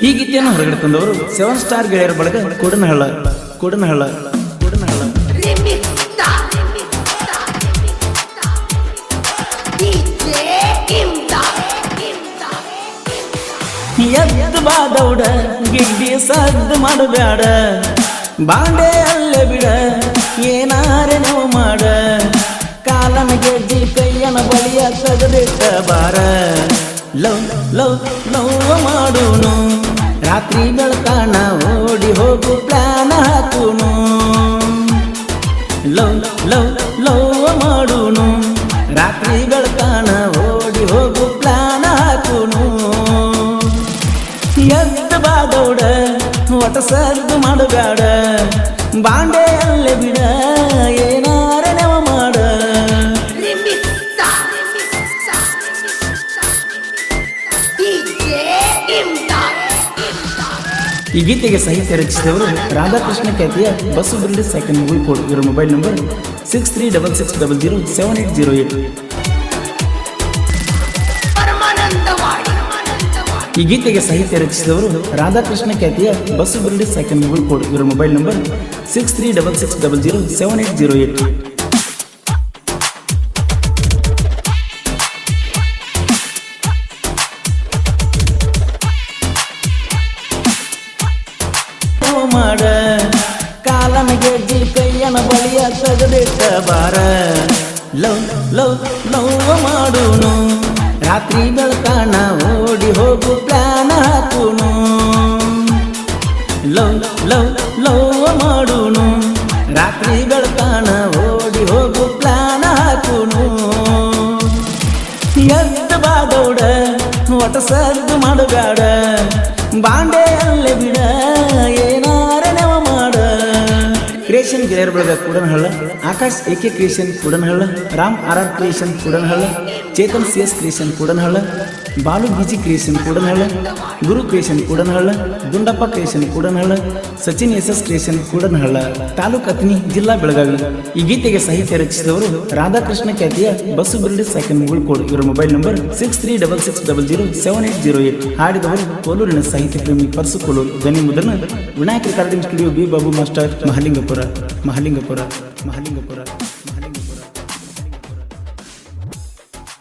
ಈ ಗೀತೆಯನ್ನು ಹೊರಗಡೆ ತಂದವರು 7 ಸ್ಟಾರ್ ಗೆಳೆಯರ ಬಳಗ ಕೊಡನಹಳ್ಳ ಎದ್ದು ಬಾದೌಡ ಗಿಡ್ಡಿ ಸದ್ದು ಮಾಡಬೇಡ ಬಾಂಡೆ ಅಲ್ಲೇ ಬಿಡ ಏನಾರೆ ನಾವು ಮಾಡ ಕಾಲನ ಗೆಜ್ಜಿ ಕೈಯನ ಬಳಿಯ ತೆಗೆದಿಟ್ಟ ಬಾರ ಲವ್ ಲವ್ ಲವ್ ಮಾಡೋನು ರಾತ್ರಿ ಬೆಳತಾನ ಓಡಿ ಹೋಗು ಪ್ಲಾನ್ ಹಾಕುನು ಲವ್ ಲವ್ ಲವ್ ಮಾಡೋನು ರಾತ್ರಿ ಬೆಳತಾನ ಓಡಿ ಹೋಗು ಪ್ಲಾನ್ ಹಾಕುನು ಎದ್ದು ಬಾದೌಡ ಒಟ ಸದ್ದು ಮಾಡಬೇಡ ಬಾಂಡೆ ಅಲ್ಲೇ ಬಿಡ ಏನಾರೆ ನೆವ ಮಾಡ ಈ ಗೀತೆಗೆ ಸಾಹಿತ್ಯ ರಚಿಸಿದವರು ರಾಧಾಕೃಷ್ಣ ಖ್ಯಾತಿಯ Basu Birdi second movie code. ಇವರ ಮೊಬೈಲ್ ನಂಬರ್ 6366007808. ಈ ಗೀತೆಗೆ ಸಾಹಿತ್ಯ ರಚಿಸಿದವರು ರಾಧಾಕೃಷ್ಣ ಖ್ಯಾತಿಯ Basu Birdi second movie code. ಇವರ ಮೊಬೈಲ್ ನಂಬರ್ 6366007808. ಮಾಡ ಕಾಲನ ಗೆಜ್ಜಿ ಕೈಯನ ಬಳಿಯ ತೆಗೆದಿಟ್ಟ ಬಾರ ಲವ್ ಲವ್ ಲವ್ ಮಾಡೋನು ರಾತ್ರಿ ಬೆಳತಾನ ಓಡಿ ಹೋಗು ಪ್ಲಾನ್ ಹಾಕುನು ಲವ್ ಲವ್ ಲವ್ ಮಾಡೋನು ರಾತ್ರಿ ಬೆಳತಾನ ಓಡಿ ಹೋಗು ಪ್ಲಾನ್ ಹಾಕುನು ಎದ್ದು ಬಾದೌಡ ಒಟ ಸದ್ದು ಮಾಡಬೇಡ ಬಾಂಡೆ ಅಲ್ಲೇ ಬಿಡ ಏನಾರೆ ನೆವ ಮಾಡ. ಕ್ರಿಯೇಷನ್ ಗೆಳೆಯರ ಬಳಗ Kudanahalla, Akash AK creation Kudanahalla, Ram R creation Kudanahalla, Chetan CS creation Kudanahalla, Balu BG creation Kudanahalla, Guru creation Kudanahalla, Gundappa creation Kudanahalla, Sachin SS creation Kudanahalla, taluk Athni, ಜಿಲ್ಲಾ ಬೆಳಗಾವಿ. ಈ ಗೀತೆಗೆ ಸಾಹಿತ್ಯ ರಚಿಸಿದವರು ರಾಧಾಕೃಷ್ಣ ಖ್ಯಾತಿಯ Basu Birdi second movie code. ಇವರ ಮೊಬೈಲ್ ನಂಬರ್ 6366007808. ಹಾಡಿದವರು ಕೋಲೂರಿನ ಸಾಹಿತ್ಯ ಪ್ರೇಮಿ ಪರ್ಸು ಕೋಲೂರು. ಧ್ವನಿ ಮುದ್ರಣ Vinayaka recording studio, B Babu master, Mahalingapura.